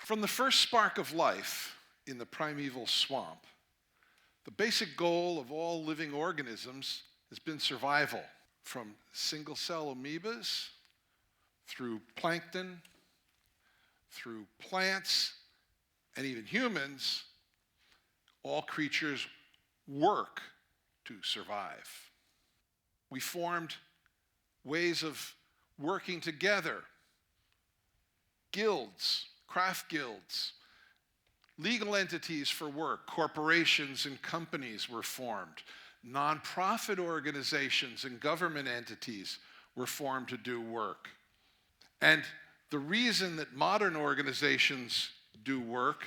From the first spark of life in the primeval swamp, the basic goal of all living organisms has been survival. From single-cell amoebas, through plankton, through plants, and even humans, all creatures work to survive. We formed ways of working together, guilds, craft guilds, legal entities for work, corporations and companies were formed. Nonprofit organizations and government entities were formed to do work. And the reason that modern organizations do work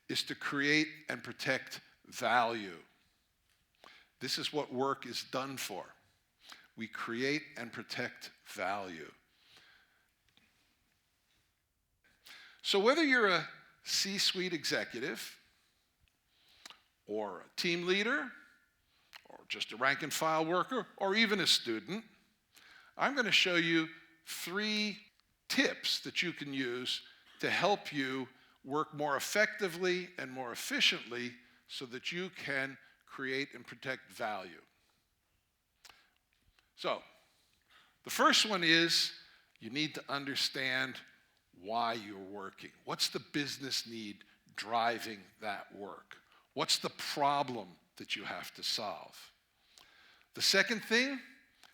is to create and protect value. This is what work is done for. We create and protect value. So whether you're a C-suite executive, or a team leader, or just a rank and file worker, or even a student, I'm going to show you 3 tips that you can use to help you work more effectively and more efficiently so that you can create and protect value. So, the first one is you need to understand why you're working. What's the business need driving that work? What's the problem that you have to solve? The second thing,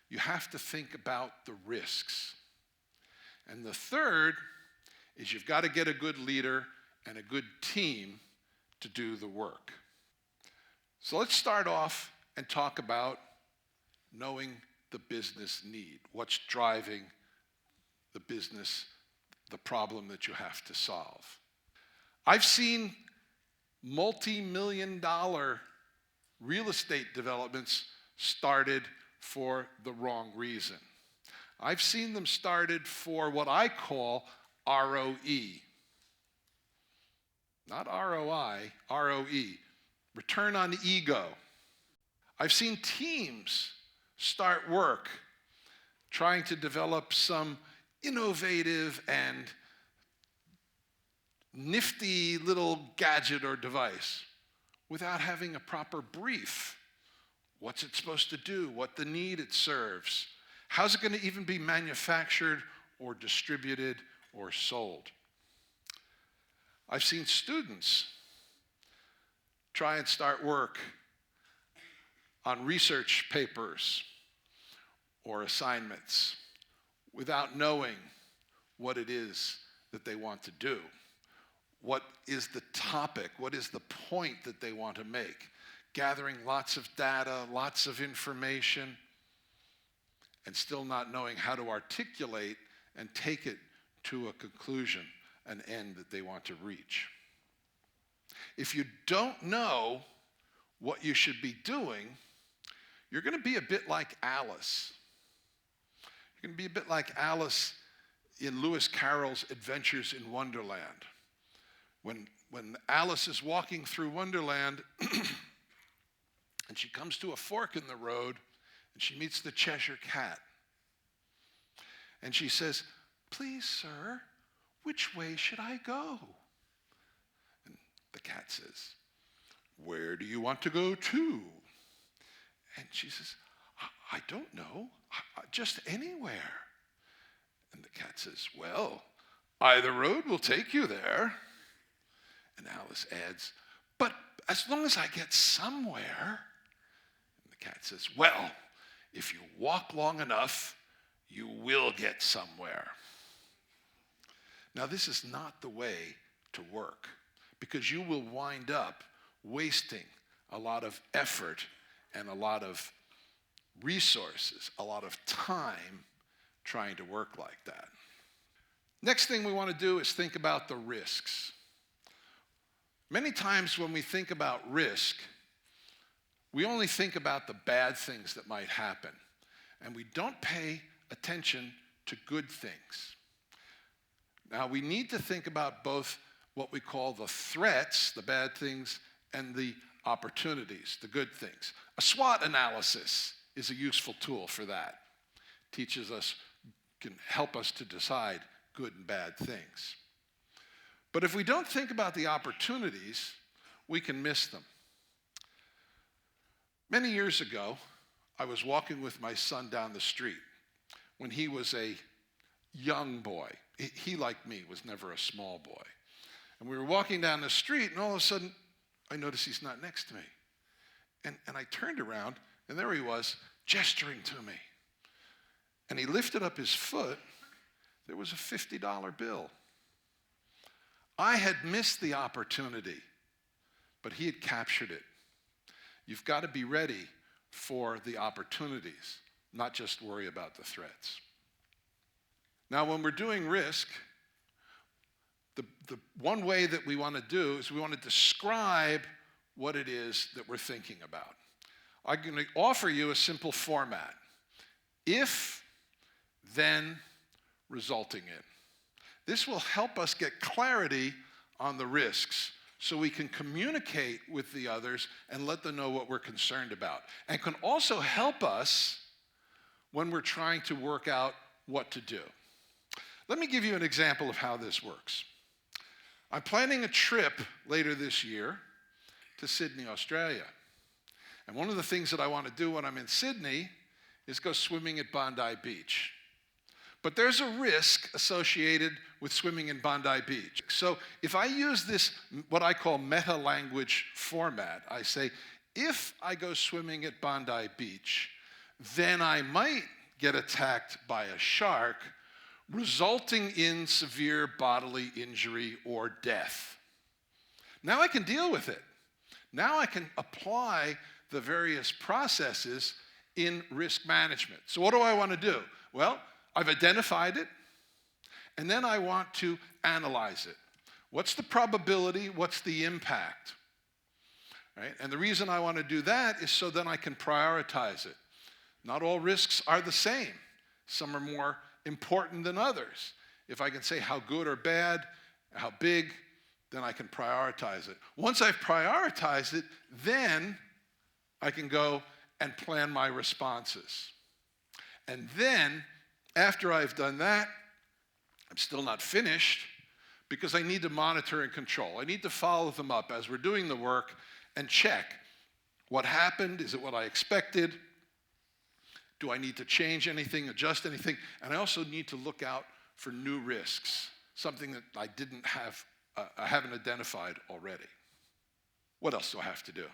you have to think about the risks. And the third is you've got to get a good leader and a good team to do the work. So let's start off and talk about knowing the business need. What's driving the business, the problem that you have to solve? I've seen multi-million-dollar real estate developments started for the wrong reason. I've seen them started for what I call ROE. Not ROI, ROE, return on ego. I've seen teams start work trying to develop some innovative and nifty little gadget or device without having a proper brief. What's it supposed to do? What the need it serves? How's it going to even be manufactured or distributed or sold? I've seen students try and start work on research papers or assignments without knowing what it is that they want to do. What is the topic? What is the point that they want to make? Gathering lots of data, lots of information, and still not knowing how to articulate and take it to a conclusion, an end that they want to reach. If you don't know what you should be doing, you're going to be a bit like Alice. You're going to be a bit like Alice in Lewis Carroll's Adventures in Wonderland. When Alice is walking through Wonderland and she comes to a fork in the road and she meets the Cheshire Cat. And she says, "Please, sir, which way should I go?" And the cat says, "Where do you want to go to?" And she says, "I don't know, just anywhere." And the cat says, "Well, either road will take you there." And Alice adds, "But as long as I get somewhere." And the cat says, "Well, if you walk long enough, you will get somewhere." Now, this is not the way to work, because you will wind up wasting a lot of effort and a lot of resources, a lot of time trying to work like that. Next thing we want to do is think about the risks. Many times when we think about risk, we only think about the bad things that might happen, and we don't pay attention to good things. Now, we need to think about both what we call the threats, the bad things, and the opportunities, the good things. A SWOT analysis is a useful tool for that. Teaches us, can help us to decide good and bad things. But if we don't think about the opportunities, we can miss them. Many years ago, I was walking with my son down the street when he was a young boy. He, like me, was never a small boy. And we were walking down the street, and all of a sudden, I noticed he's not next to me. And I turned around, and there he was, gesturing to me. And he lifted up his foot. There was a $50 bill. I had missed the opportunity, but he had captured it. You've got to be ready for the opportunities, not just worry about the threats. Now, when we're doing risk, the one way that we want to do is we want to describe what it is that we're thinking about. I'm going to offer you a simple format. If, then, resulting in. This will help us get clarity on the risks so we can communicate with the others and let them know what we're concerned about. And can also help us when we're trying to work out what to do. Let me give you an example of how this works. I'm planning a trip later this year to Sydney, Australia. And one of the things that I want to do when I'm in Sydney is go swimming at Bondi Beach. But there's a risk associated with swimming in Bondi Beach. So if I use this, what I call meta-language format, I say, if I go swimming at Bondi Beach, then I might get attacked by a shark, resulting in severe bodily injury or death. Now I can deal with it. Now I can apply the various processes in risk management. So what do I want to do? Well, I've identified it, and then I want to analyze it. What's the probability? What's the impact? Right? And the reason I want to do that is so then I can prioritize it. Not all risks are the same. Some are more important than others. If I can say how good or bad, how big, then I can prioritize it. Once I've prioritized it, then I can go and plan my responses. And then, after I've done that, I'm still not finished because I need to monitor and control. I need to follow them up as we're doing the work and check what happened. Is it what I expected? Do I need to change anything, adjust anything? And I also need to look out for new risks, something that I haven't identified already. What else do I have to do?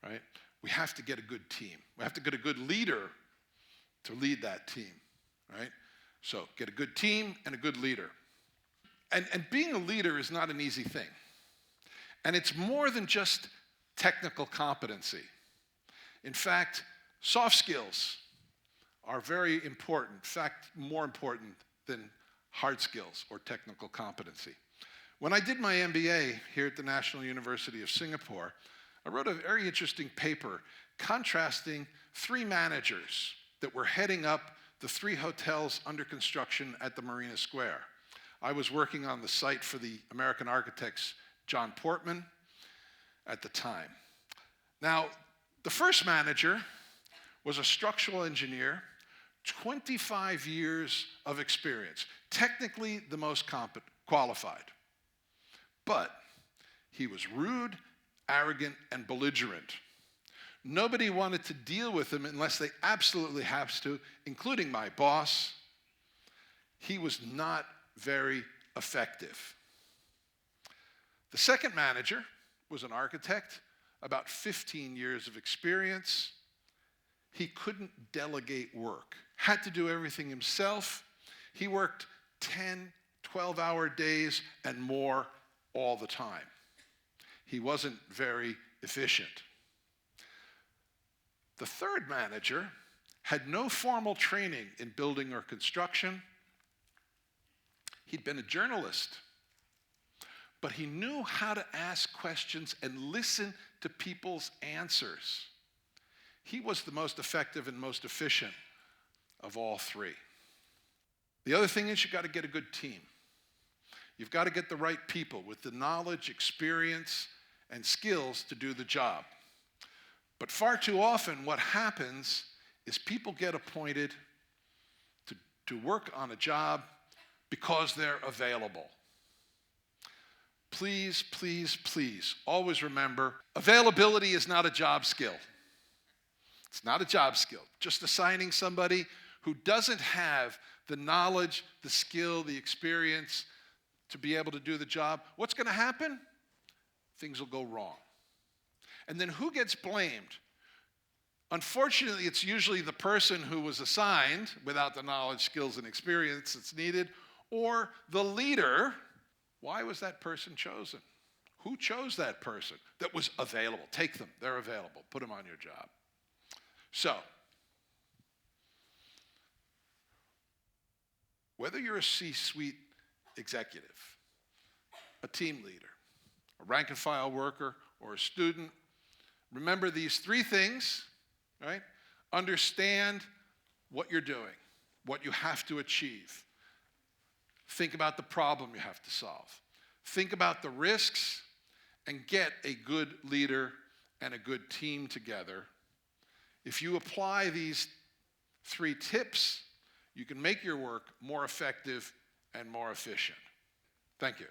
Right? We have to get a good team. We have to get a good leader to lead that team, right? So get a good team and a good leader. And being a leader is not an easy thing. And it's more than just technical competency. In fact, soft skills are very important. In fact, more important than hard skills or technical competency. When I did my MBA here at the National University of Singapore, I wrote a very interesting paper contrasting 3 managers that were heading up the 3 hotels under construction at the Marina Square. I was working on the site for the American architects John Portman at the time. Now, the first manager was a structural engineer, 25 years of experience, technically the most qualified. But he was rude, arrogant, and belligerent. Nobody wanted to deal with him unless they absolutely have to, including my boss. He was not very effective. The second manager was an architect, about 15 years of experience. He couldn't delegate work, had to do everything himself. He worked 10, 12-hour days and more all the time. He wasn't very efficient. The third manager had no formal training in building or construction. He'd been a journalist, but he knew how to ask questions and listen to people's answers. He was the most effective and most efficient of all 3. The other thing is you've got to get a good team. You've got to get the right people with the knowledge, experience, and skills to do the job. But far too often what happens is people get appointed to work on a job because they're available. please, please, please, always remember, availability is not a job skill. It's not a job skill. Just assigning somebody who doesn't have the knowledge, the skill, the experience to be able to do the job, what's going to happen? Things will go wrong. And then who gets blamed? Unfortunately, it's usually the person who was assigned without the knowledge, skills, and experience that's needed, or the leader. Why was that person chosen? Who chose that person that was available? Take them. They're available. Put them on your job. So, whether you're a C-suite executive, a team leader, a rank and file worker, or a student, remember these three things, right? Understand what you're doing, what you have to achieve. Think about the problem you have to solve. Think about the risks, and get a good leader and a good team together. If you apply these three tips, you can make your work more effective and more efficient. Thank you.